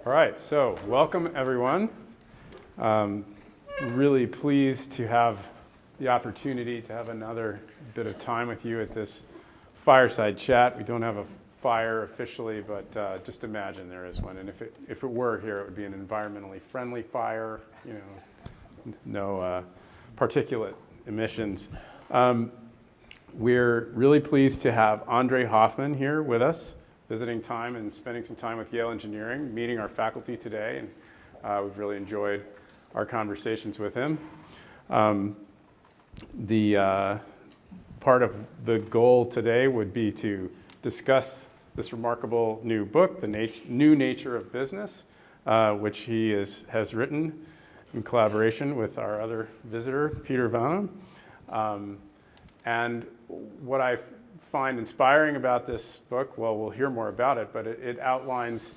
All right, so welcome everyone. Really pleased to have the opportunity to have another bit of time with you at this fireside chat. We don't have a fire officially, but just imagine there is one. And if it were here, it would be an environmentally friendly fire, no particulate emissions. We're really pleased to have André Hoffmann here with us, visiting time and spending some time with Yale Engineering, meeting our faculty today, and we've really enjoyed our conversations with him. The part of the goal today would be to discuss this remarkable new book, The New Nature of Business, which he has written in collaboration with our other visitor, Peter Vanum. And what I find inspiring about this book, well, we'll hear more about it, but it outlines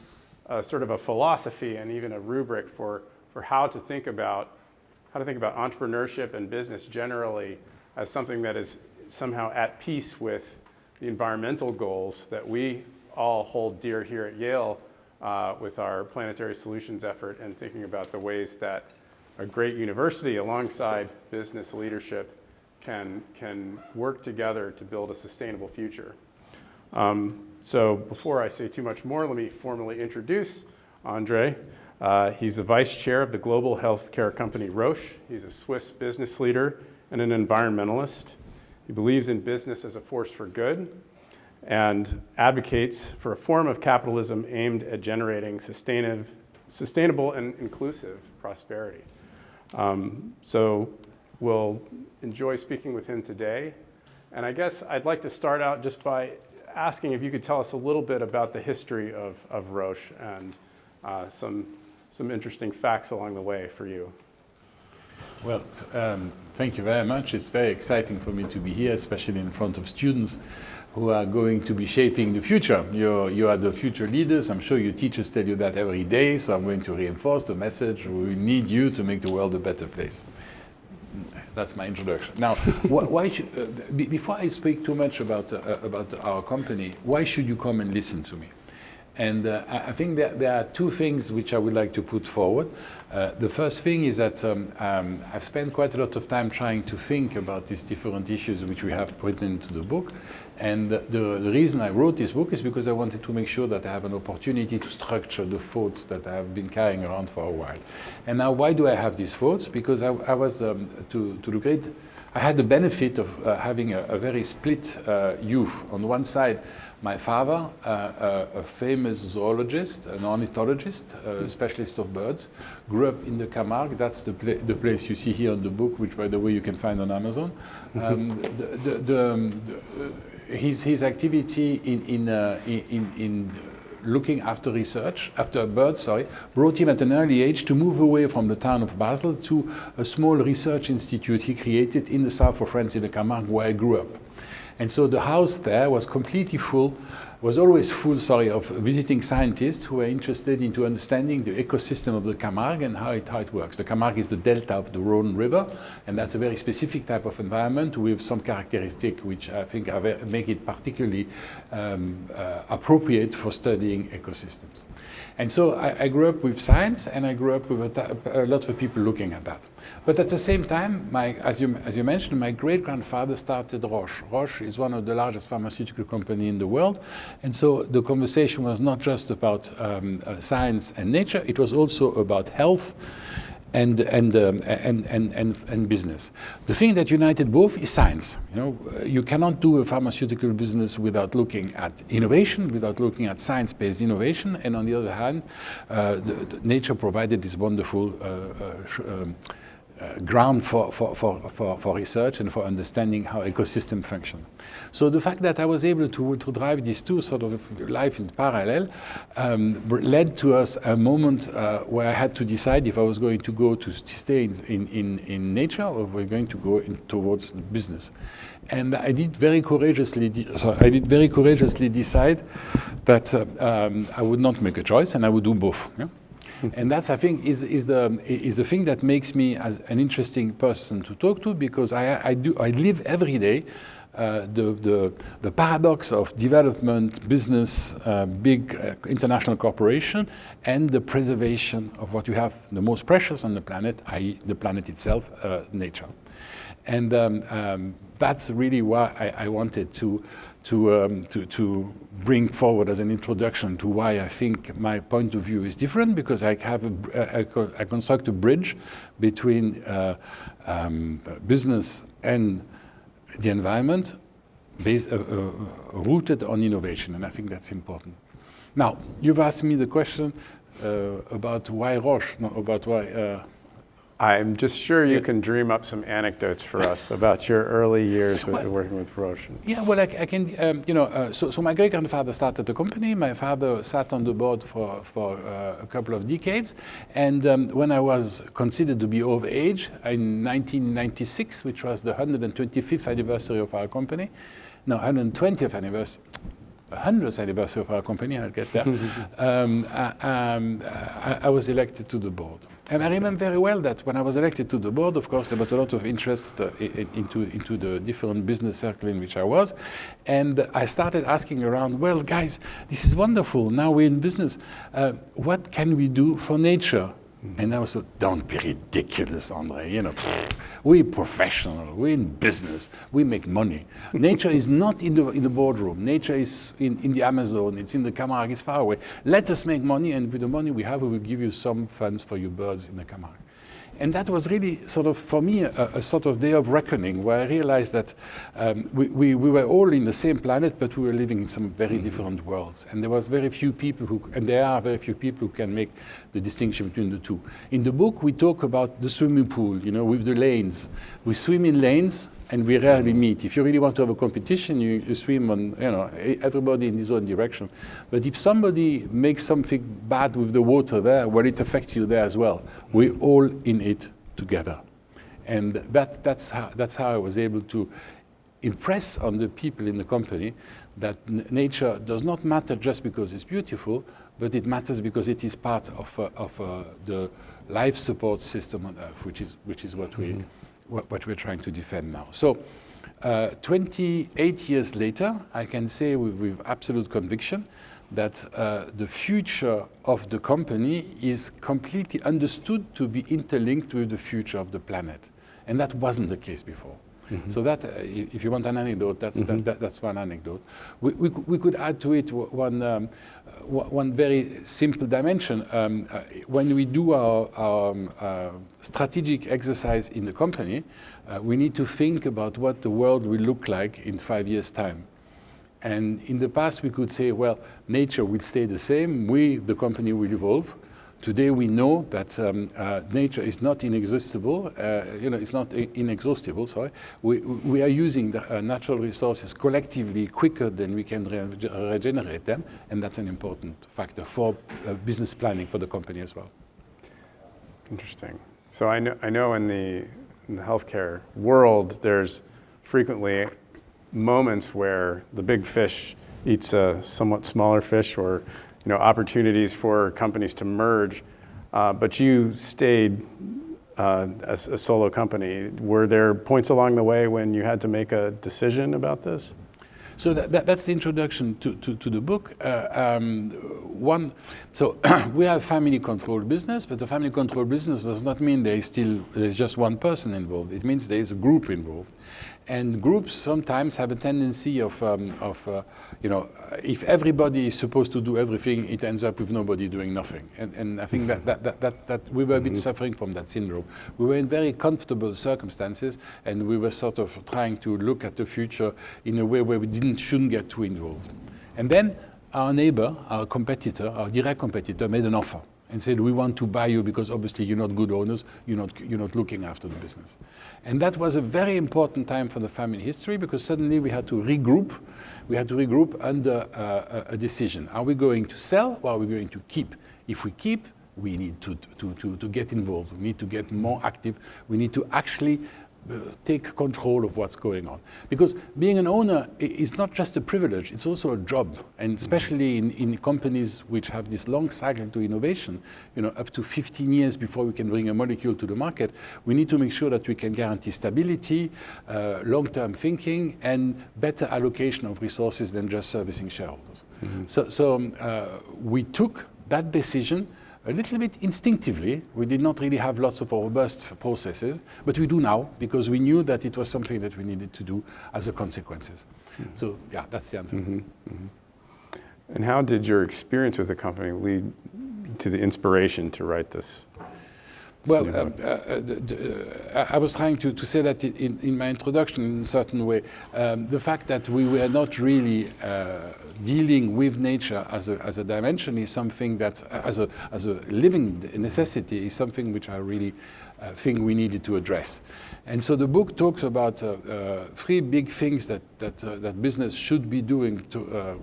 sort of a philosophy and even a rubric for how to think about entrepreneurship and business generally as something that is somehow at peace with the environmental goals that we all hold dear here at Yale with our planetary solutions effort, and thinking about the ways that a great university alongside business leadership can work together to build a sustainable future. So before I say too much more, let me formally introduce André. He's the vice chair of the global healthcare company Roche. He's a Swiss business leader and an environmentalist. He believes in business as a force for good and advocates for a form of capitalism aimed at generating sustainable and inclusive prosperity. So we'll enjoy speaking with him today. And I guess I'd like to start out just by asking if you could tell us a little bit about the history of Roche and some interesting facts along the way for you. Well, thank you very much. It's very exciting for me to be here, especially in front of students who are going to be shaping the future. You are the future leaders. I'm sure your teachers tell you that every day, so I'm going to reinforce the message. We need you to make the world a better place. That's my introduction. Now, why should, before I speak too much about our company, why should you come and listen to me? And I think that there are two things which I would like to put forward. The first thing is that I've spent quite a lot of time trying to think about these different issues which we have put into the book. And the reason I wrote this book is because I wanted to make sure that I have an opportunity to structure the thoughts that I have been carrying around for a while. And now, why do I have these thoughts? Because I was, I had the benefit of having a very split youth. On one side, my father, a famous zoologist, an ornithologist, a specialist of birds, grew up in the Camargue. That's the place you see here on the book, which, by the way, you can find on Amazon. His activity in looking after birds, brought him at an early age to move away from the town of Basel to a small research institute he created in the south of France, in the Camargue, where I grew up. And so the house there was completely full, was always full, of visiting scientists who were interested into understanding the ecosystem of the Camargue and how it works. The Camargue is the delta of the Rhone River, and that's a very specific type of environment with some characteristics which I think make it particularly appropriate for studying ecosystems. And so I grew up with science, and I grew up with a lot of people looking at that. But at the same time, as you mentioned, my great-grandfather started Roche. Roche is one of the largest pharmaceutical companies in the world. And so the conversation was not just about science and nature, it was also about health and business. The thing that united both is science. You cannot do a pharmaceutical business without looking at innovation, without looking at science-based innovation. And on the other hand, nature provided this wonderful ground for research and for understanding how ecosystems function. So the fact that I was able to drive these two sort of life in parallel led to us a moment where I had to decide if I was going to go to stay in nature or if we're going to go towards business. And I did very courageously decide that I would not make a choice and I would do both. Yeah? And that's, I think, is the thing that makes me as an interesting person to talk to, because I live every day the paradox of development, business, big international corporation, and the preservation of what you have the most precious on the planet, i.e. the planet itself, nature. And that's really why I wanted to bring forward as an introduction to why I think my point of view is different, because I have I construct a bridge between business and the environment based, rooted on innovation, and I think that's important. Now, you've asked me the question about why Roche, not about why... I'm just sure you can dream up some anecdotes for us about your early years working with Roche. Yeah, well, I can, so my great-grandfather started the company. My father sat on the board for a couple of decades. And when I was considered to be of age in 1996, which was the 125th anniversary of our company, no, 120th anniversary, 100th anniversary of our company, I'll get there, I was elected to the board. And I remember very well that when I was elected to the board, of course, there was a lot of interest into the different business circle in which I was. And I started asking around, well, guys, this is wonderful. Now we're in business. What can we do for nature? And I was like, don't be ridiculous, André. We're professional, we're in business, we make money. Nature is not in the boardroom. Nature is in the Amazon, it's in the Camargue, it's far away. Let us make money, and with the money we have, we will give you some funds for your birds in the Camargue. And that was really sort of, for me, a sort of day of reckoning, where I realized that we were all in the same planet, but we were living in some very different worlds. And there was very few people and there are very few people who can make the distinction between the two. In the book, we talk about the swimming pool, with the lanes. We swim in lanes, and we rarely meet. If you really want to have a competition, you swim on, everybody in his own direction. But if somebody makes something bad with the water there, well, it affects you there as well. We're all in it together. And that's how I was able to impress on the people in the company that nature does not matter just because it's beautiful, but it matters because it is part of the life support system on Earth, which is what we're trying to defend now. So 28 years later, I can say with absolute conviction that the future of the company is completely understood to be interlinked with the future of the planet. And that wasn't the case before. So that, if you want an anecdote, that's one anecdote. We could add to it one very simple dimension. When we do our strategic exercise in the company, we need to think about what the world will look like in 5 years' time. And in the past, we could say, well, nature will stay the same. The company, will evolve. Today, we know that nature is not inexhaustible. It's not inexhaustible. Sorry, we are using the natural resources collectively quicker than we can regenerate them, and that's an important factor for business planning for the company as well. Interesting. So I know in the healthcare world, there's frequently moments where the big fish eats a somewhat smaller fish, or opportunities for companies to merge, but you stayed as a solo company. Were there points along the way when you had to make a decision about this? So that's the introduction to the book. So we have a family-controlled business, but the family-controlled business does not mean there's just one person involved. It means there is a group involved. And groups sometimes have a tendency of if everybody is supposed to do everything, it ends up with nobody doing nothing. And I think that we were a bit suffering from that syndrome. We were in very comfortable circumstances, and we were sort of trying to look at the future in a way where we shouldn't get too involved. And then our neighbor, our competitor, our direct competitor, made an offer and said, we want to buy you because obviously you're not good owners, you're not looking after the business. And that was a very important time for the family history, because suddenly we had to regroup. We had to regroup under a decision. Are we going to sell, or are we going to keep? If we keep, we need to get involved. We need to get more active. We need to actually take control of what's going on. Because being an owner is not just a privilege, it's also a job. And especially in companies which have this long cycle to innovation, up to 15 years before we can bring a molecule to the market, we need to make sure that we can guarantee stability, long-term thinking, and better allocation of resources than just servicing shareholders. So we took that decision a little bit instinctively. We did not really have lots of robust processes, but we do now because we knew that it was something that we needed to do as a consequences. So yeah, that's the answer. And how did your experience with the company lead to the inspiration to write this? Well, I was trying to say that in my introduction in a certain way. The fact that we were not really dealing with nature as a dimension is something that, as a living necessity, is something which I really think we needed to address. And so the book talks about 3 big things that business should be doing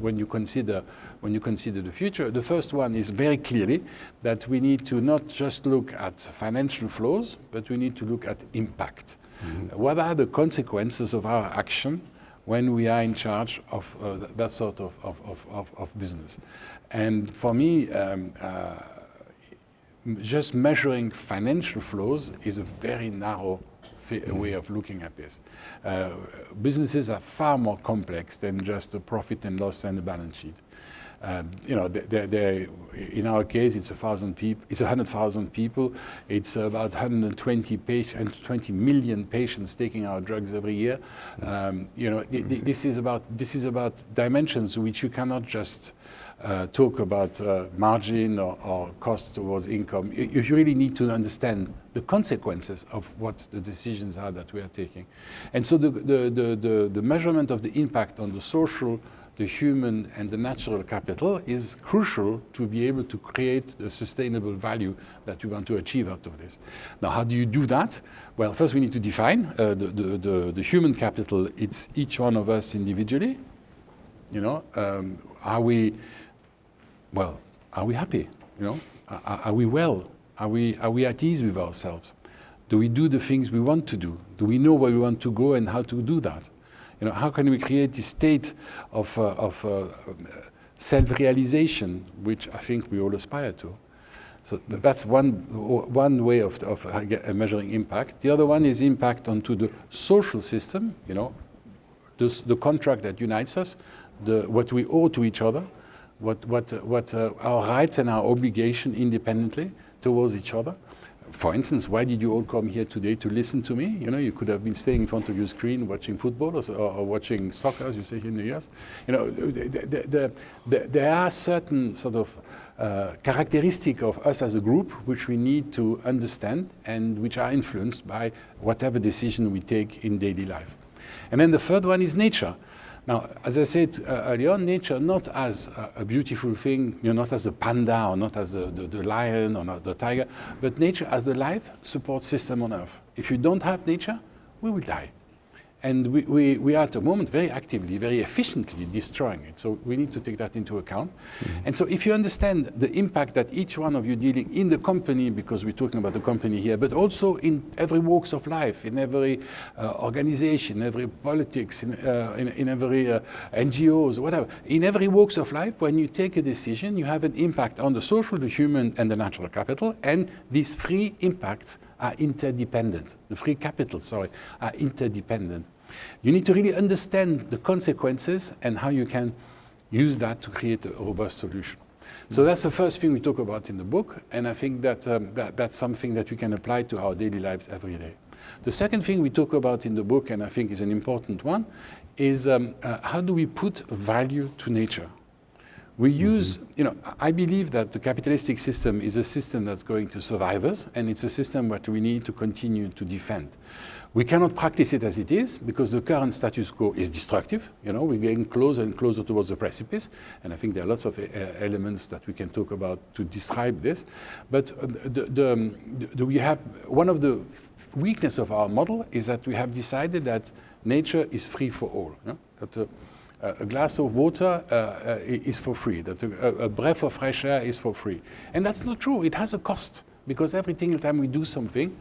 when you consider the future. The first one is very clearly that we need to not just look at financial flows, but we need to look at impact. What are the consequences of our action when we are in charge of that sort of business? And for me, just measuring financial flows is a very narrow way of looking at this. Businesses are far more complex than just a profit and loss and a balance sheet. In our case, it's 1,000 people. It's 100,000 people. It's about 120 million patients taking our drugs every year. This is about dimensions which you cannot just talk about margin or cost towards income. You really need to understand the consequences of what the decisions are that we are taking. And so the measurement of the impact on the social, the human, and the natural capital is crucial to be able to create the sustainable value that we want to achieve out of this. Now, how do you do that? Well, first we need to define the human capital. It's each one of us individually. Are we happy? Are we well? Are we at ease with ourselves? Do we do the things we want to do? Do we know where we want to go and how to do that? How can we create this state of self-realization, which I think we all aspire to? So that's one way of measuring impact. The other one is impact onto the social system. The contract that unites us, what we owe to each other, what our rights and our obligation independently towards each other. For instance, why did you all come here today to listen to me? You could have been staying in front of your screen watching football or watching soccer, as you say here in the US. There are certain sort of characteristics of us as a group which we need to understand and which are influenced by whatever decision we take in daily life. And then the third one is nature. Now, as I said earlier on, nature not as a beautiful thing, not as the panda or not as the lion or not the tiger, but nature as the life support system on Earth. If you don't have nature, we will die. And we are at the moment very actively, very efficiently destroying it. So we need to take that into account. And so if you understand the impact that each one of you dealing in the company, because we're talking about the company here, but also in every walks of life, in every organization, every politics, in every NGOs, whatever, in every walks of life, when you take a decision, you have an impact on the social, the human, and the natural capital. And these 3 impacts are interdependent. The 3 capitals, are interdependent. You need to really understand the consequences and how you can use that to create a robust solution. So that's the first thing we talk about in the book, and I think that that's something that we can apply to our daily lives every day. The second thing we talk about in the book, and I think is an important one, is how do we put value to nature? We use, I believe that the capitalistic system is a system that's going to survive us, and it's a system that we need to continue to defend. We cannot practice it as it is, because the current status quo is destructive. We're getting closer and closer towards the precipice, and I think there are lots of elements that we can talk about to describe this. But we have one of the weakness of our model is that we have decided that nature is free for all. That a glass of water is for free, that a breath of fresh air is for free. And that's not true. It has a cost, because every single time we do something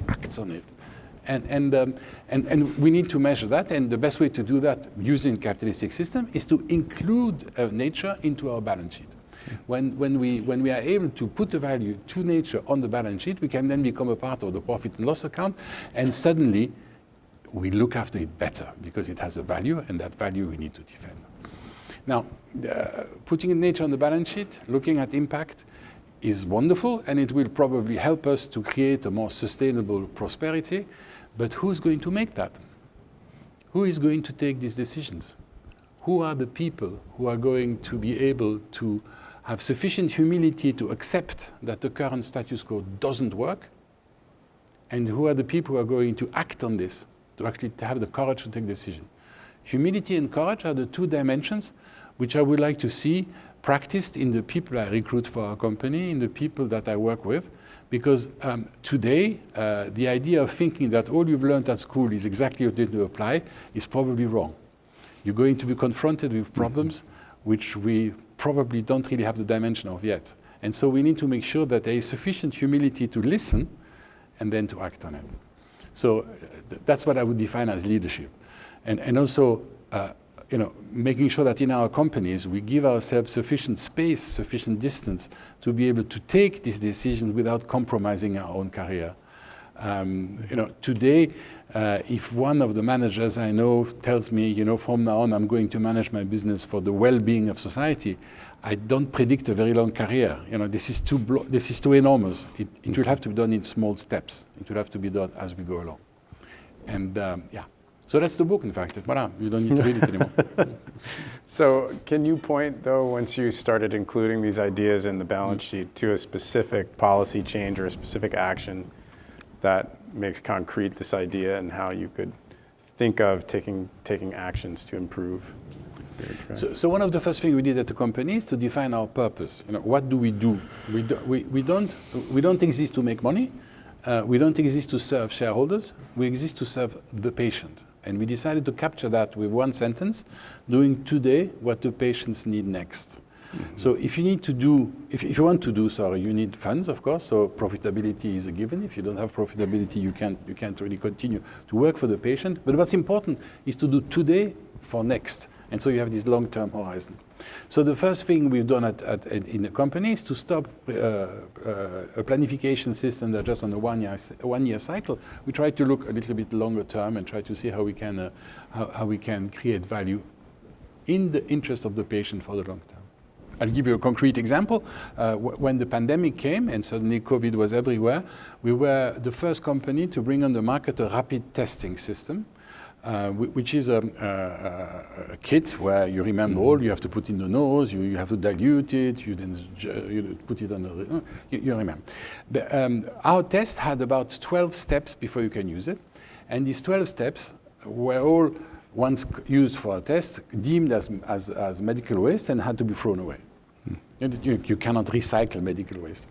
acts on it. And we need to measure that, and the best way to do that using capitalistic system is to include nature into our balance sheet. When we are able to put the value to nature on the balance sheet, we can then become a part of the profit and loss account, and suddenly we look after it better because it has a value, and that value we need to defend. Now, putting nature on the balance sheet, looking at impact, is wonderful, and it will probably help us to create a more sustainable prosperity. But who's going to make that? Who is going to take these decisions? Who are the people who are going to be able to have sufficient humility to accept that the current status quo doesn't work? And who are the people who are going to act on this, to actually have the courage to take decisions? Humility and courage are the two dimensions which I would like to see practiced in the people I recruit for our company, in the people that I work with. Because today, the idea of thinking that all you've learned at school is exactly what you need to apply is probably wrong. You're going to be confronted with problems which we probably don't really have the dimension of yet. And so we need to make sure that there is sufficient humility to listen and then to act on it. So that's what I would define as leadership. And also, making sure that in our companies we give ourselves sufficient space, sufficient distance to be able to take these decisions without compromising our own career. Today, if one of the managers I know tells me, from now on I'm going to manage my business for the well-being of society, I don't predict a very long career. This is too enormous. It will have to be done in small steps. It will have to be done as we go along. And so that's the book, in fact. Voilà, you don't need to read it anymore. So can you point, though, once you started including these ideas in the balance sheet, to a specific policy change or a specific action that makes concrete this idea and how you could think of taking actions to improve? So one of the first things we did at the company is to define our purpose. What do? We don't exist to make money. We don't exist to serve shareholders. We exist to serve the patient. And we decided to capture that with one sentence, doing today what the patients need next. Mm-hmm. So if you want to do, you need funds, of course. So profitability is a given. If you don't have profitability, you can't really continue to work for the patient. But what's important is to do today for next. And so you have this long-term horizon. So the first thing we've done in the company is to stop a planification system that's just on a one-year cycle. We try to look a little bit longer term and try to see how we can create value in the interest of the patient for the long term. I'll give you a concrete example. When the pandemic came and suddenly COVID was everywhere, we were the first company to bring on the market a rapid testing system. Which is a kit where you remember all, you have to put in the nose, you have to dilute it, you put it on the, you remember. Our test had about 12 steps before you can use it. And these 12 steps were all, once used for a test, deemed as medical waste and had to be thrown away. You cannot recycle medical waste.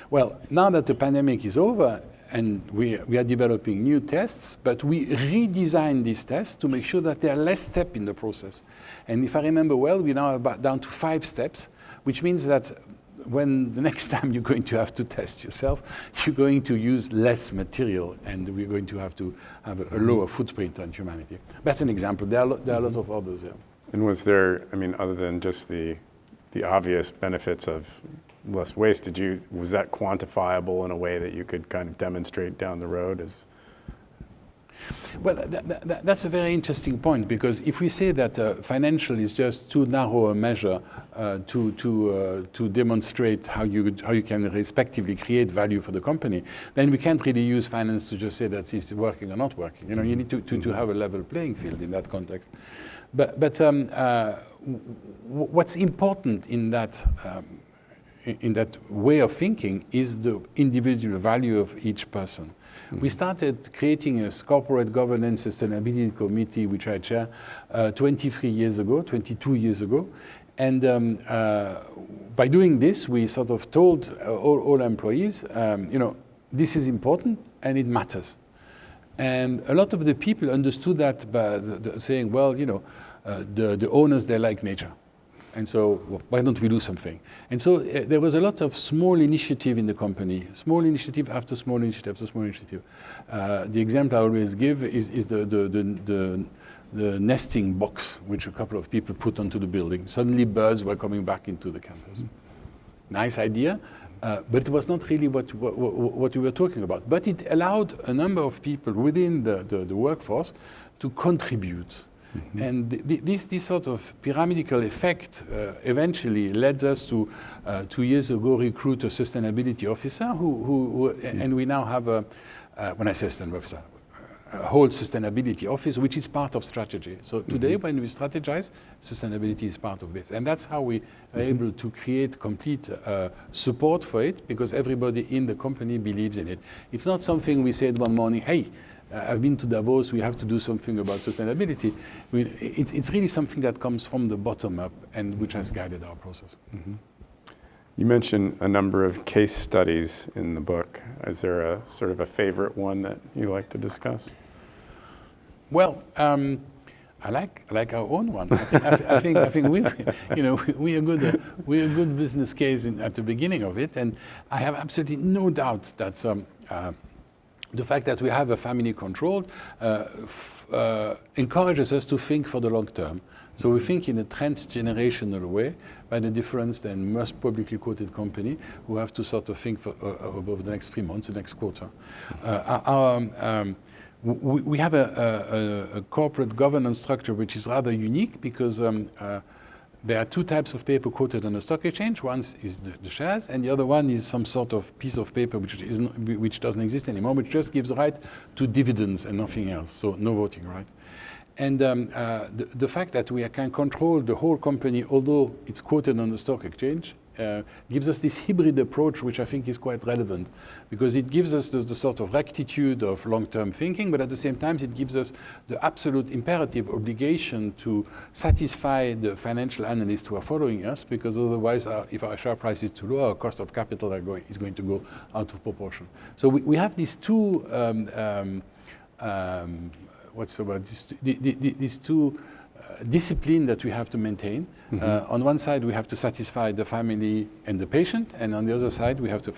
Well, now that the pandemic is over, and we are developing new tests, but we redesign these tests to make sure that there are less steps in the process. And if I remember well, we now are down to 5 steps, which means that when the next time you're going to have to test yourself, you're going to use less material, and we're going to have a lower footprint on humanity. That's an example. There are a lot of others there. And was there, other than just the obvious benefits of less waste, was that quantifiable in a way that you could kind of demonstrate down the road? Well, that's a very interesting point, because if we say that financial is just too narrow a measure to demonstrate how you can respectively create value for the company, then we can't really use finance to just say that it's working or not working. You need to have a level playing field in that context. But what's important in that way of thinking is the individual value of each person. Mm-hmm. We started creating a corporate governance sustainability committee, which I chair, 22 years ago. And by doing this, we sort of told all employees, this is important and it matters. And a lot of the people understood that by saying, well, the owners, they like nature. And so why don't we do something? And so there was a lot of small initiative in the company, small initiative after small initiative after small initiative. The example I always give is the nesting box, which a couple of people put onto the building. Suddenly birds were coming back into the campus. Nice idea, but it was not really what we were talking about. But it allowed a number of people within the workforce to contribute. And this sort of pyramidal effect eventually led us to 2 years ago recruit a sustainability officer and we now have when I say sustainability officer, a whole sustainability office, which is part of strategy. So today when we strategize, sustainability is part of this. And that's how we are able to create complete support for it, because everybody in the company believes in it. It's not something we said one morning, hey, I've been to Davos, we have to do something about sustainability. It's really something that comes from the bottom up and which has guided our process. You mentioned a number of case studies in the book. Is there a sort of a favorite one that you like to discuss? Well, I like our own one. I think we're a good business case at the beginning of it, and I have absolutely no doubt that the fact that we have a family controlled encourages us to think for the long term. So we think in a transgenerational way, by the difference than most publicly quoted company who have to sort of think for over the next 3 months, the next quarter. We have a corporate governance structure which is rather unique because there are 2 types of paper quoted on the stock exchange. One is the shares, and the other one is some sort of piece of paper which doesn't exist anymore, which just gives right to dividends and nothing else, so no voting right. And the fact that we can control the whole company, although it's quoted on the stock exchange, gives us this hybrid approach, which I think is quite relevant, because it gives us the sort of rectitude of long-term thinking, but at the same time it gives us the absolute imperative obligation to satisfy the financial analysts who are following us, because otherwise if our share price is too low, our cost of capital is going to go out of proportion. So we have these 2 these 2 discipline that we have to maintain. On one side, we have to satisfy the family and the patient, and on the other side, we have to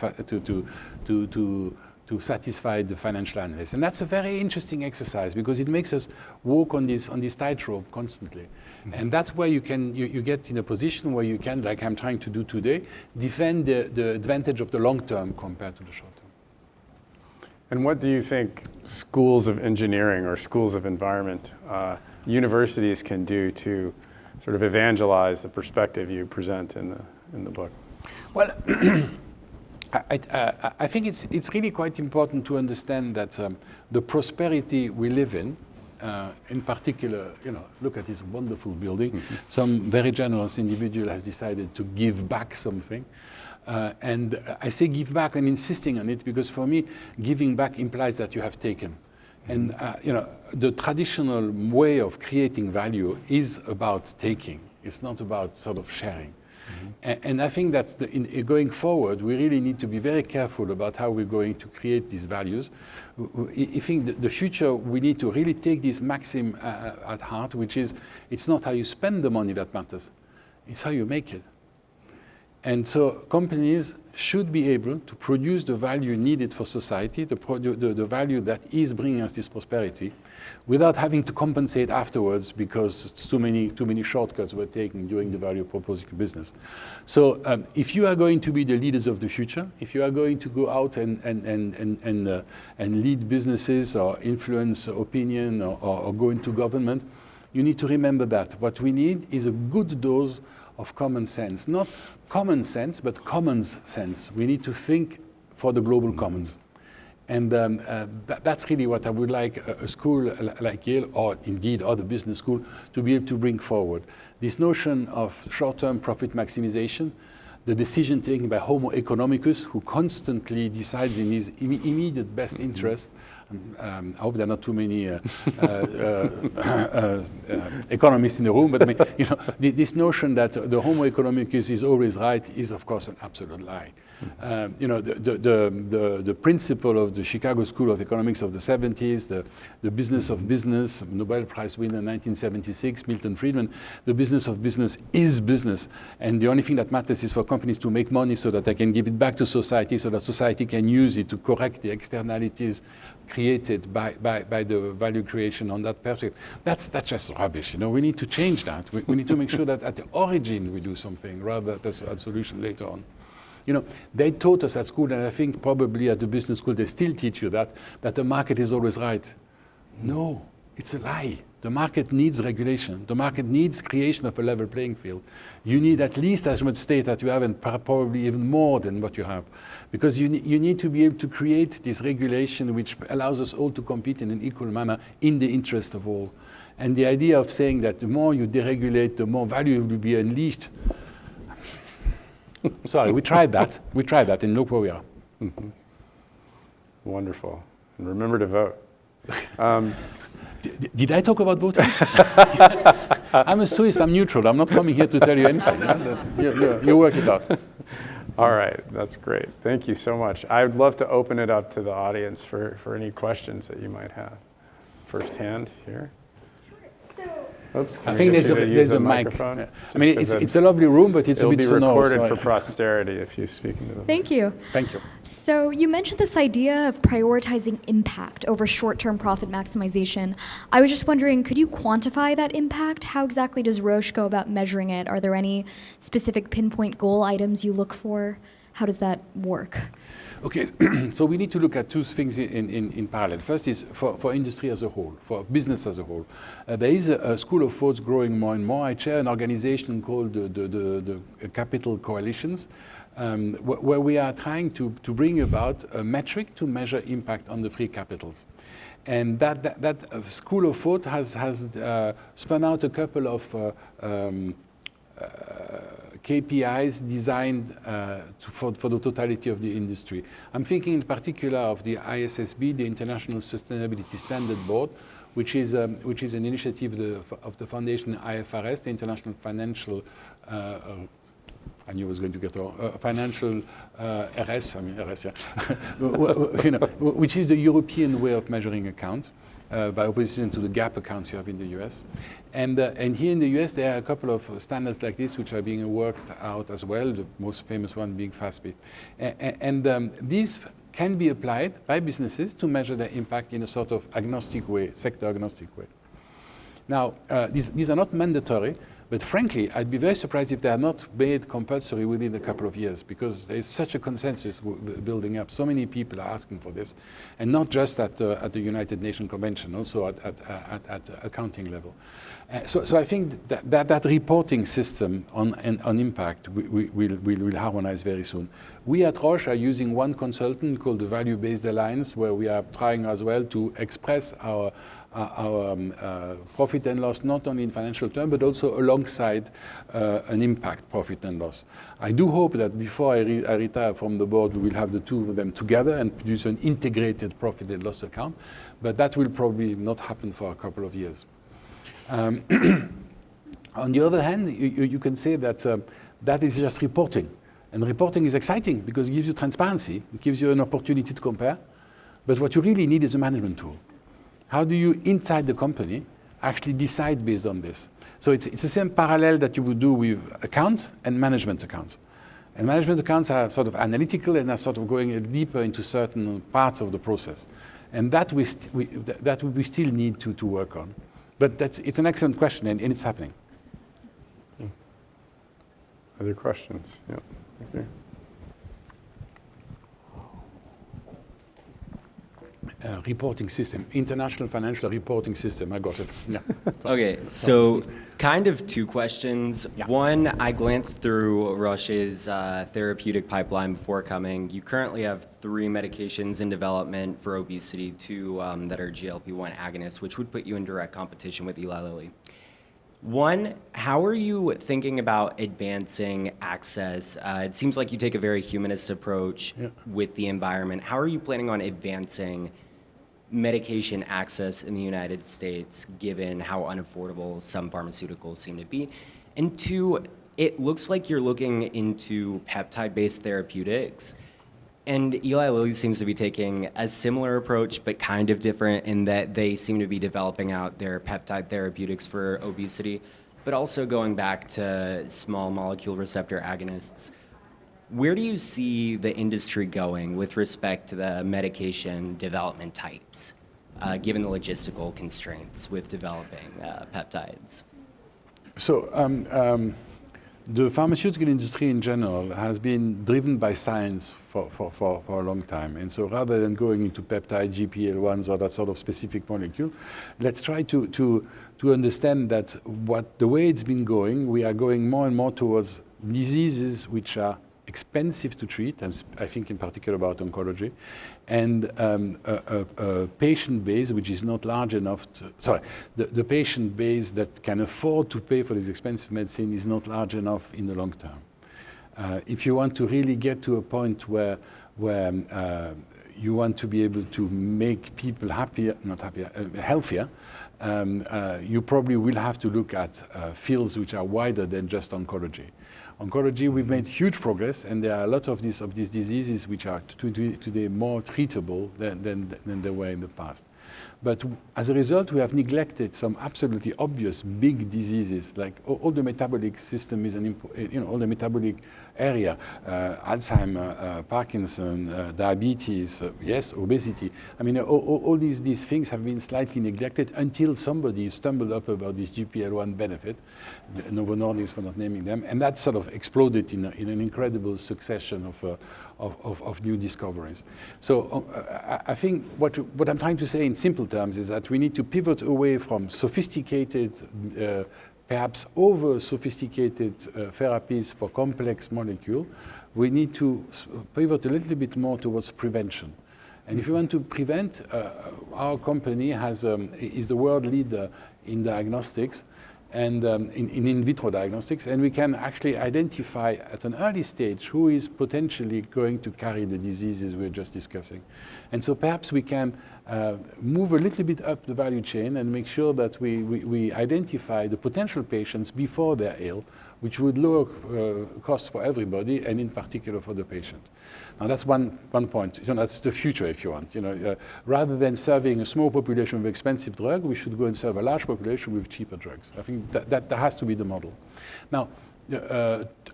satisfy the financial analyst. And that's a very interesting exercise because it makes us walk on this tightrope constantly. And that's where you get in a position where you can, like I'm trying to do today, defend the advantage of the long term compared to the short term. And what do you think schools of engineering or schools of environment, universities can do to sort of evangelize the perspective you present in the book? Well, I think it's really quite important to understand that the prosperity we live in particular, look at this wonderful building. Some very generous individual has decided to give back something. And I say give back and insisting on it because for me, giving back implies that you have taken. And the traditional way of creating value is about taking. It's not about sort of sharing. And I think that going forward, we really need to be very careful about how we're going to create these values. I think the future, we need to really take this maxim at heart, which is, it's not how you spend the money that matters, it's how you make it. And so companies should be able to produce the value needed for society, the value that is bringing us this prosperity, without having to compensate afterwards because too many shortcuts were taken during the value proposing business. So if you are going to be the leaders of the future, if you are going to go out and lead businesses or influence opinion or go into government, you need to remember that what we need is a good dose of common sense. Not common sense, but commons sense. We need to think for the global commons. And that's really what I would like a school like Yale, or indeed other business school, to be able to bring forward. This notion of short-term profit maximization, the decision taken by Homo economicus, who constantly decides in his immediate best interest I hope there are not too many economists in the room, but I mean, you know, this notion that the Homo economicus is always right is, of course, an absolute lie. You know, the principle of the Chicago School of Economics of the 70s, the business of business, Nobel Prize winner 1976, Milton Friedman, the business of business is business. And the only thing that matters is for companies to make money so that they can give it back to society, so that society can use it to correct the externalities created by the value creation on that perspective. That's just rubbish. You know, we need to change that. We need to make sure that at the origin we do something rather than as a solution later on. You know, they taught us at school, and I think probably at the business school they still teach you that the market is always right. No, it's a lie. The market needs regulation. The market needs creation of a level playing field. You need at least as much state that you have, and probably even more than what you have. Because you need to be able to create this regulation which allows us all to compete in an equal manner in the interest of all. And the idea of saying that the more you deregulate, the more value will be unleashed. Sorry, we tried that. We tried that, and look where we are. Mm-hmm. Wonderful. And remember to vote. Did I talk about voting? I'm a Swiss, I'm neutral. I'm not coming here to tell you anything. You work it out. All right, that's great. Thank you so much. I would love to open it up to the audience for any questions that you might have. First hand here. Oops, I think there's a mic. Yeah. I mean, it's a lovely room, but it's a bit sonore. It'll be recorded for posterity if you speak into the Thank you. Thank you. So you mentioned this idea of prioritizing impact over short-term profit maximization. I was just wondering, could you quantify that impact? How exactly does Roche go about measuring it? Are there any specific pinpoint goal items you look for? How does that work? Okay, so we need to look at two things in parallel. First is for industry as a whole, for business as a whole. There is a school of thoughts growing more and more. I chair an organization called the Capital Coalitions, where we are trying to bring about a metric to measure impact on the free capitals. And that school of thought has spun out a couple of KPIs designed for the totality of the industry. I'm thinking in particular of the ISSB, the International Sustainability Standard Board, which is an initiative of the foundation IFRS, the International Financial. I knew I was going to get financial RS. I mean RS, yeah. You know, which is the European way of measuring account. By opposition to the GAAP accounts you have in the US. And here in the US, there are a couple of standards like this which are being worked out as well, the most famous one being FASB. And these can be applied by businesses to measure their impact in a sort of agnostic way, sector agnostic way. Now, these are not mandatory, but frankly, I'd be very surprised if they are not made compulsory within a couple of years, because there is such a consensus building up. So many people are asking for this, and not just at the United Nations Convention, also at accounting level. So I think that reporting system on impact will harmonize very soon. We at Roche are using one consultant called the Value-Based Alliance, where we are trying as well to express our profit and loss, not only in financial terms, but also alongside an impact profit and loss. I do hope that before I retire from the board, we will have the two of them together and produce an integrated profit and loss account, but that will probably not happen for a couple of years. On the other hand, you can say that that is just reporting. And reporting is exciting because it gives you transparency, it gives you an opportunity to compare, but what you really need is a management tool. How do you, inside the company, actually decide based on this? So it's the same parallel that you would do with account and management accounts. And management accounts are sort of analytical and are sort of going deeper into certain parts of the process. And that we still need to work on. But it's an excellent question, and it's happening. Other questions? Yeah. Okay. Reporting system, international financial reporting system. I got it. Yeah. Okay, so kind of two questions. Yeah. One, I glanced through Roche's therapeutic pipeline before coming. You currently have 3 medications in development for obesity, 2 that are GLP-1 agonists, which would put you in direct competition with Eli Lilly. One, how are you thinking about advancing access? It seems like you take a very humanist approach with the environment. How are you planning on advancing medication access in the United States, given how unaffordable some pharmaceuticals seem to be? And two, it looks like you're looking into peptide-based therapeutics. And Eli Lilly seems to be taking a similar approach, but kind of different in that they seem to be developing out their peptide therapeutics for obesity, but also going back to small molecule receptor agonists. Where do you see the industry going with respect to the medication development types, given the logistical constraints with developing peptides? So the pharmaceutical industry in general has been driven by science for a long time. And so rather than going into peptide, GPL1s, or that sort of specific molecule, let's try to understand that the way it's been going, we are going more and more towards diseases which are expensive to treat, and I think in particular about oncology, and a patient base which is not large enough the patient base that can afford to pay for this expensive medicine is not large enough in the long term. If you want to really get to a point where you want to be able to make people healthier, you probably will have to look at fields which are wider than just oncology. Oncology, we've made huge progress, and there are a lot of these diseases which are today more treatable than they were in the past. But as a result, we have neglected some absolutely obvious big diseases, like all the metabolic system is all the metabolic area, Alzheimer, Parkinson, diabetes, yes, obesity. I mean, all these things have been slightly neglected until somebody stumbled up about this GPL1 benefit, Novo Nordisk for not naming them, and that sort of exploded in an incredible succession of new discoveries. So I think what I'm trying to say in simple terms is that we need to pivot away from sophisticated, perhaps over-sophisticated therapies for complex molecules. We need to pivot a little bit more towards prevention. And if you want to prevent, our company is the world leader in diagnostics and in vitro diagnostics, and we can actually identify at an early stage who is potentially going to carry the diseases we're just discussing. And so perhaps we can move a little bit up the value chain and make sure that we identify the potential patients before they're ill, which would lower costs for everybody, and in particular for the patient. Now that's one point. That's the future, if you want. Rather than serving a small population with expensive drug, we should go and serve a large population with cheaper drugs. I think that has to be the model. Now,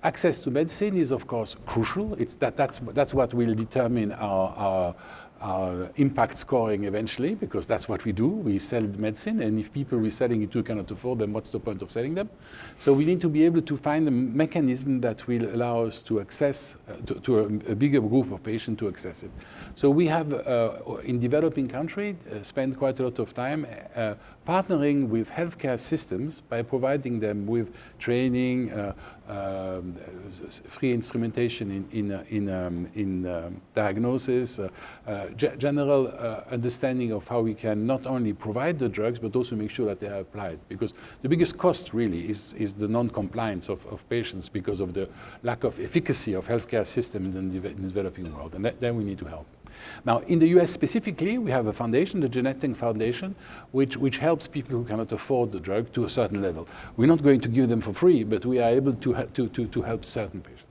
access to medicine is, of course, crucial. That's what will determine our impact scoring eventually, because that's what we do. We sell medicine, and if people we're selling it to cannot afford them, what's the point of selling them? So we need to be able to find a mechanism that will allow us to access to a bigger group of patients to access it. So we have, in developing countries, spent quite a lot of time partnering with healthcare systems by providing them with training, free instrumentation in diagnosis, general understanding of how we can not only provide the drugs, but also make sure that they are applied. Because the biggest cost really is the non-compliance of patients because of the lack of efficacy of healthcare systems in the developing world. And then we need to help. Now, in the US specifically, we have a foundation, the Genetic Foundation, which helps people who cannot afford the drug to a certain level. We're not going to give them for free, but we are able to help certain patients.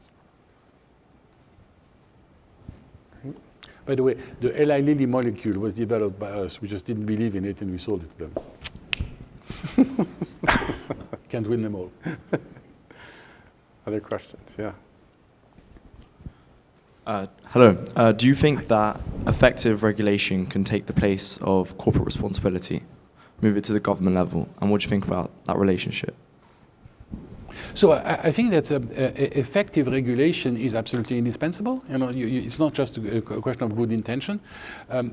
By the way, the Eli Lilly molecule was developed by us. We just didn't believe in it, and we sold it to them. Can't win them all. Other questions? Yeah. Hello. Do you think that effective regulation can take the place of corporate responsibility, move it to the government level? And what do you think about that relationship? So I think that effective regulation is absolutely indispensable. It's not just a question of good intention.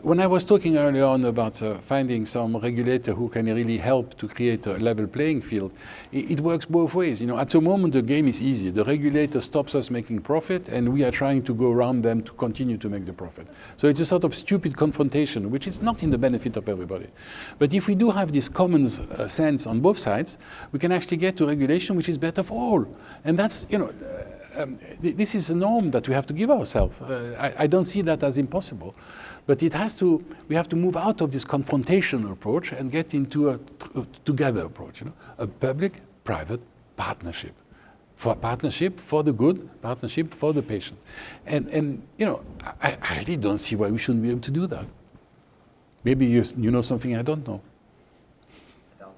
When I was talking earlier on about finding some regulator who can really help to create a level playing field, it works both ways. At the moment the game is easy. The regulator stops us making profit, and we are trying to go around them to continue to make the profit. So it's a sort of stupid confrontation, which is not in the benefit of everybody. But if we do have this common sense on both sides, we can actually get to regulation which is better for all. And that's, this is a norm that we have to give ourselves. I don't see that as impossible. But we have to move out of this confrontational approach and get into a together approach, a public-private partnership. Partnership for the good, partnership for the patient. And I really don't see why we shouldn't be able to do that. Maybe you know something I don't know. I doubt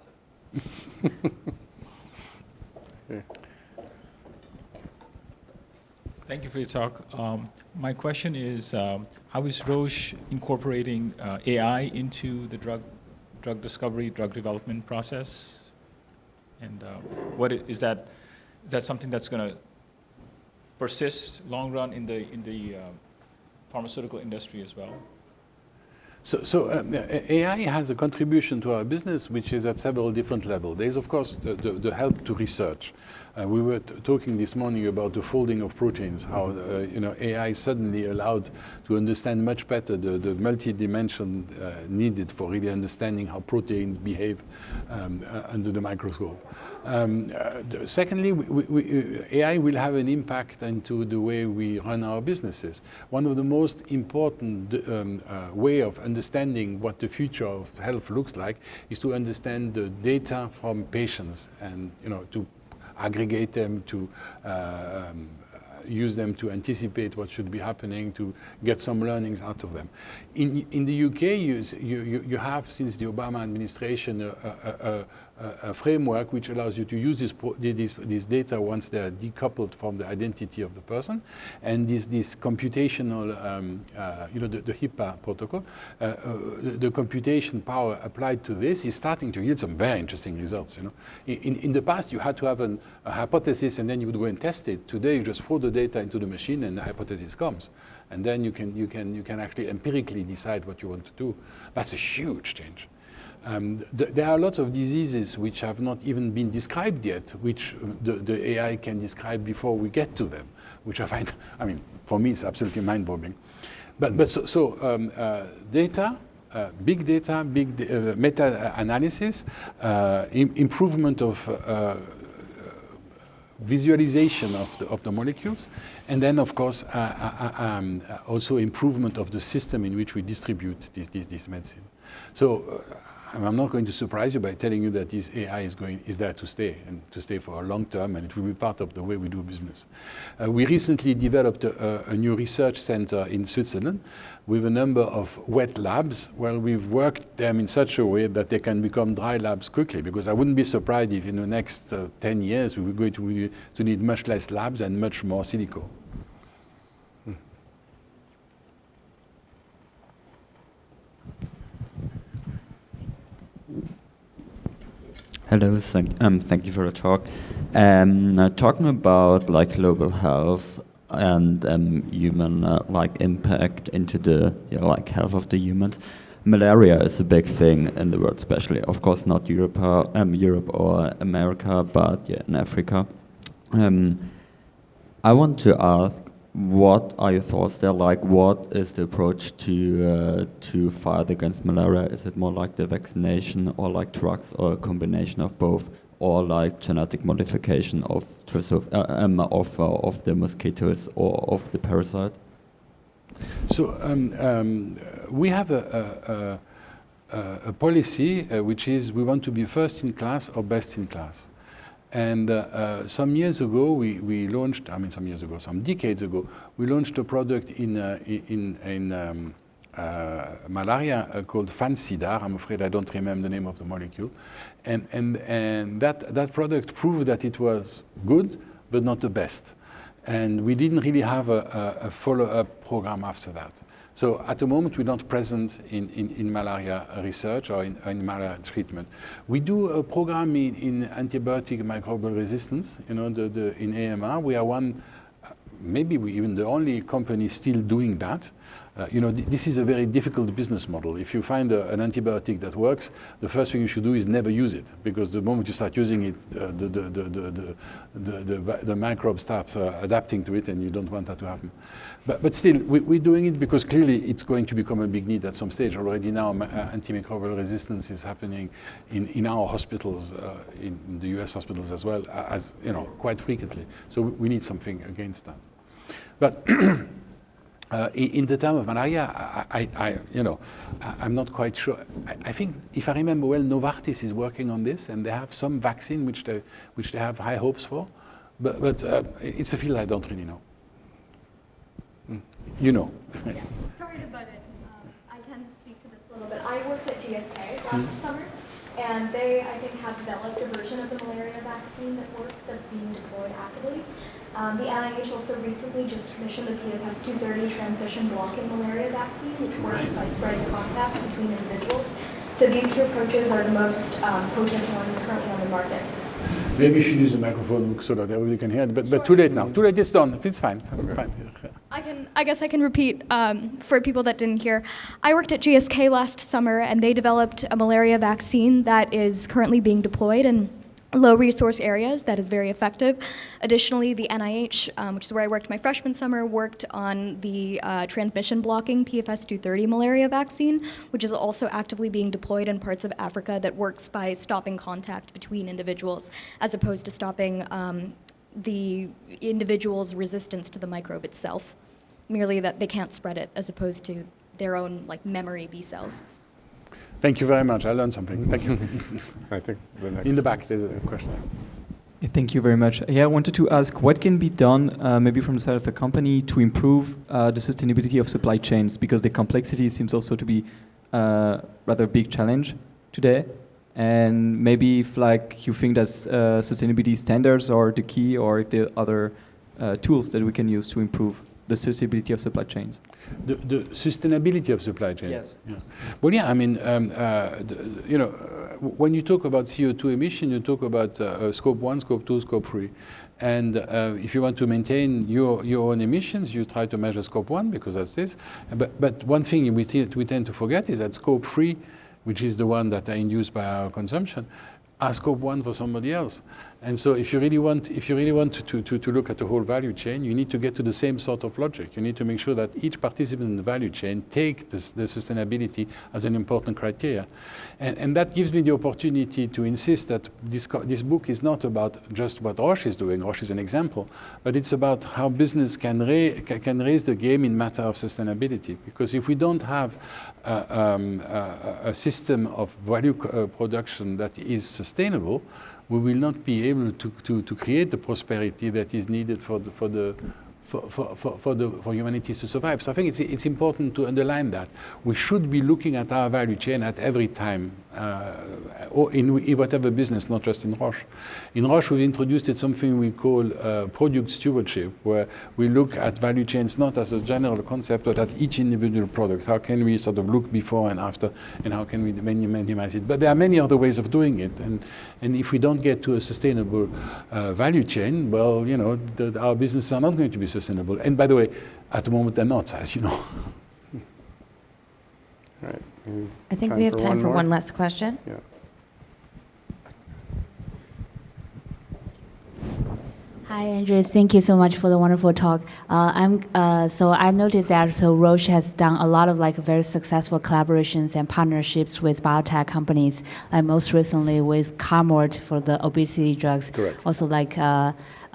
it. Thank you for your talk. My question is, how is Roche incorporating AI into the drug discovery, drug development process? And is that something that's going to persist long run in the pharmaceutical industry as well? So AI has a contribution to our business, which is at several different levels. There's, of course, the help to research. We were talking this morning about the folding of proteins, how AI suddenly allowed to understand much better the multi-dimension needed for really understanding how proteins behave under the microscope. Secondly, AI will have an impact into the way we run our businesses. One of the most important way of understanding what the future of health looks like is to understand the data from patients and to aggregate them, to use them to anticipate what should be happening, to get some learnings out of them. In the UK, you have, since the Obama administration, a framework which allows you to use this data once they're decoupled from the identity of the person, and this computational, the HIPAA protocol, the computation power applied to this is starting to yield some very interesting results. In the past, you had to have a hypothesis and then you would go and test it. Today, you just throw the data into the machine and the hypothesis comes, and then you can actually empirically decide what you want to do. That's a huge change. There are lots of diseases which have not even been described yet, which the AI can describe before we get to them, which I find, for me, it's absolutely mind-boggling. But data, big data, meta-analysis, improvement of visualization of the molecules, and then, of course, also improvement of the system in which we distribute this medicine. So I'm not going to surprise you by telling you that this AI is there to stay, and to stay for a long term, and it will be part of the way we do business. We recently developed a new research center in Switzerland with a number of wet labs. Well, we've worked them in such a way that they can become dry labs quickly, because I wouldn't be surprised if in the next 10 years we were going to need much less labs and much more silico. Hello, thank you for the talk. Talking about global health and human impact into the health of the humans, malaria is a big thing in the world, especially, of course, not Europe or America, but in Africa. I want to ask, what are your thoughts there? What is the approach to fight against malaria? Is it more like the vaccination, or drugs, or a combination of both, or genetic modification of the mosquitoes or of the parasite? So we have a policy which is we want to be first in class or best in class. And some years ago, we launched, some decades ago, we launched a product in malaria called Fansidar. I'm afraid I don't remember the name of the molecule. And that product proved that it was good, but not the best. And we didn't really have a follow-up program after that. So at the moment, we're not present in malaria research or in malaria treatment. We do a program in antibiotic microbial resistance, in AMR. We are maybe even the only company still doing that. This is a very difficult business model. If you find an antibiotic that works, the first thing you should do is never use it, because the moment you start using it, the microbe starts adapting to it, and you don't want that to happen. But still, we're doing it because clearly it's going to become a big need at some stage. Already now, antimicrobial resistance is happening in our hospitals, in the US hospitals as well, as quite frequently. So we need something against that. But in the term of malaria, I'm not quite sure. I think, if I remember well, Novartis is working on this, and they have some vaccine which they have high hopes for. But it's a field I don't really know. You know. Yes. Sorry to butt in. I can speak to this a little bit. I worked at GSK last summer, and they, I think, have developed a version of the malaria vaccine that works, that's being deployed actively. The NIH also recently just commissioned the PFS 230 transmission blocking malaria vaccine, which works by spreading contact between individuals. So these two approaches are the most potent ones currently on the market. Maybe you should use the microphone so that everybody can hear it, but too late now. Too late, it's done. It's fine. Fine. I guess I can repeat for people that didn't hear. I worked at GSK last summer, and they developed a malaria vaccine that is currently being deployed in low resource areas that is very effective. Additionally, the NIH, which is where I worked my freshman summer, worked on the transmission blocking PFS 230 malaria vaccine, which is also actively being deployed in parts of Africa that works by stopping contact between individuals as opposed to stopping the individual's resistance to the microbe itself, merely that they can't spread it as opposed to their own memory B cells. Thank you very much. I learned something. Thank you. I think the next. In the back, there's a question. Thank you very much. Yeah, I wanted to ask what can be done, maybe from the side of a company, to improve the sustainability of supply chains, because the complexity seems also to be rather a big challenge today. And maybe if you think that sustainability standards are the key, or if there are other tools that we can use to improve the sustainability of supply chains. The sustainability of supply chain. Yes. Yeah. Well, yeah. I mean, when you talk about CO2 emission, you talk about scope 1, scope 2, scope 3. And if you want to maintain your own emissions, you try to measure scope 1, because that's this. But one thing we tend to forget is that scope 3, which is the one that are induced by our consumption, are scope 1 for somebody else. And so if you really want to look at the whole value chain, you need to get to the same sort of logic. You need to make sure that each participant in the value chain take the sustainability as an important criteria. And that gives me the opportunity to insist that this book is not about just what Roche is doing. Roche is an example, but it's about how business can raise the game in matter of sustainability. Because if we don't have a system of value production that is sustainable, we will not be able to create the prosperity that is needed for humanity to survive. So I think it's important to underline that. We should be looking at our value chain at every time, or in whatever business, not just in Roche. In Roche, we've introduced something we call product stewardship, where we look at value chains not as a general concept, but at each individual product. How can we sort of look before and after, and how can we minimize it? But there are many other ways of doing it, and if we don't get to a sustainable value chain, well, our businesses are not going to be sustainable. And by the way, at the moment they're not, as you know. All right. I think we have time for one last question. Yeah. Hi, Andrew. Thank you so much for the wonderful talk. So I noticed that Roche has done a lot of very successful collaborations and partnerships with biotech companies. Most recently with Carmort for the obesity drugs. Correct. Also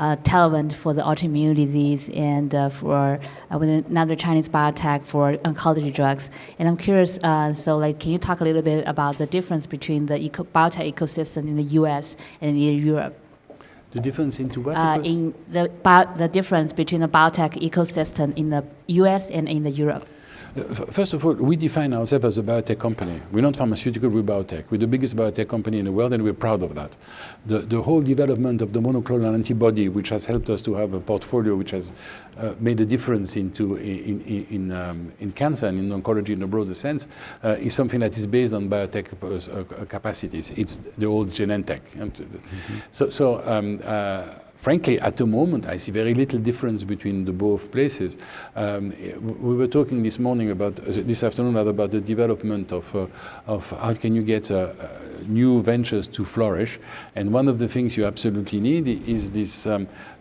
Telavant for the autoimmune disease, and with another Chinese biotech for oncology drugs. And I'm curious, can you talk a little bit about the difference between the biotech ecosystem in the U.S. and in Europe? The difference into what? In the difference between the biotech ecosystem in the U.S. and in the Europe. First of all, we define ourselves as a biotech company. We're not pharmaceutical, we're biotech. We're the biggest biotech company in the world, and we're proud of that. The whole development of the monoclonal antibody, which has helped us to have a portfolio which has made a difference in cancer and in oncology in a broader sense, is something that is based on biotech capacities. It's the old Genentech. frankly, at the moment, I see very little difference between the both places. We were talking this afternoon about the development of how can you get new ventures to flourish. And one of the things you absolutely need is this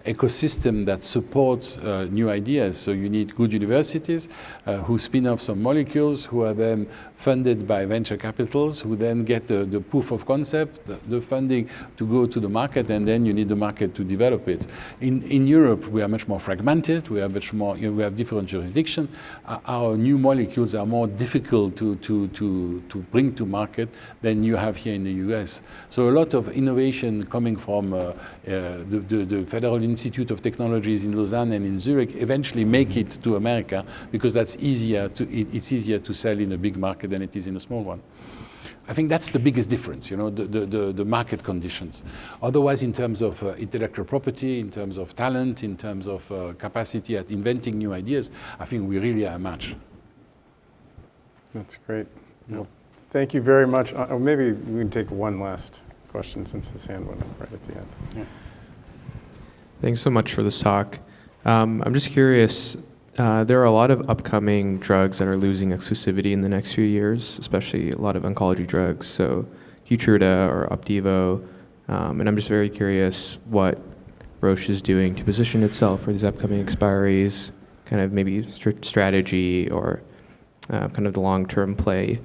ecosystem that supports new ideas. So you need good universities who spin off some molecules, who are then funded by venture capitals, who then get the proof of concept, the funding to go to the market, and then you need the market to develop it. In Europe, we are much more fragmented. We are much more. We have different jurisdictions. Our new molecules are more difficult to bring to market than you have here in the US. So a lot of innovation coming from the Federal Institute of Technologies in Lausanne and in Zurich eventually make it to America because it's easier to sell in a big market than it is in a small one. I think that's the biggest difference, the market conditions. Otherwise, in terms of intellectual property, in terms of talent, in terms of capacity at inventing new ideas, I think we really are a match. That's great. Well, thank you very much. Maybe we can take one last question since his hand went up right at the end. Yeah. Thanks so much for this talk. I'm just curious, there are a lot of upcoming drugs that are losing exclusivity in the next few years, especially a lot of oncology drugs, so Keytruda or Opdivo, and I'm just very curious what Roche is doing to position itself for these upcoming expiries, kind of maybe strategy or kind of the long-term play,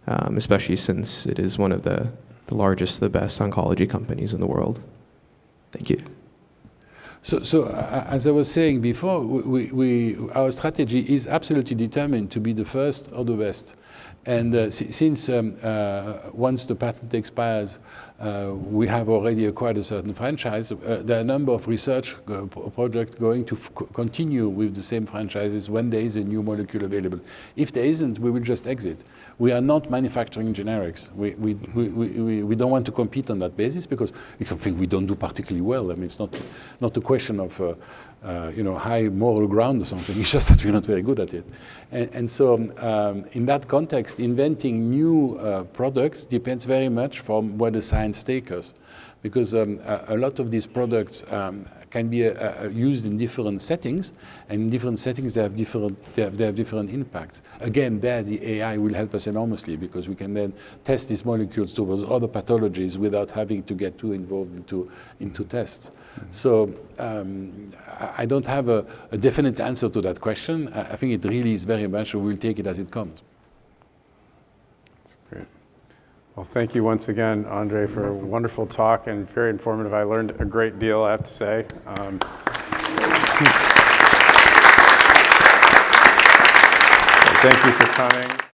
especially since it is one of the largest, the best oncology companies in the world. Thank you. So as I was saying before, our strategy is absolutely determined to be the first or the best. And since once the patent expires, we have already acquired a certain franchise, there are a number of research projects going to continue with the same franchises when there is a new molecule available. If there isn't, we will just exit. We are not manufacturing generics. We don't want to compete on that basis because it's something we don't do particularly well. I mean, it's not a question of high moral ground or something. It's just that we're not very good at it. And so in that context, inventing new products depends very much from where the science takes us. Because a lot of these products can be used in different settings, and in different settings they have different impacts. Again, there the AI will help us enormously because we can then test these molecules towards other pathologies without having to get too involved into tests. So I don't have a definite answer to that question. I think it really is very much, we'll take it as it comes. That's great. Well, thank you once again, André, for a wonderful talk and very informative. I learned a great deal, I have to say. Thank you for coming.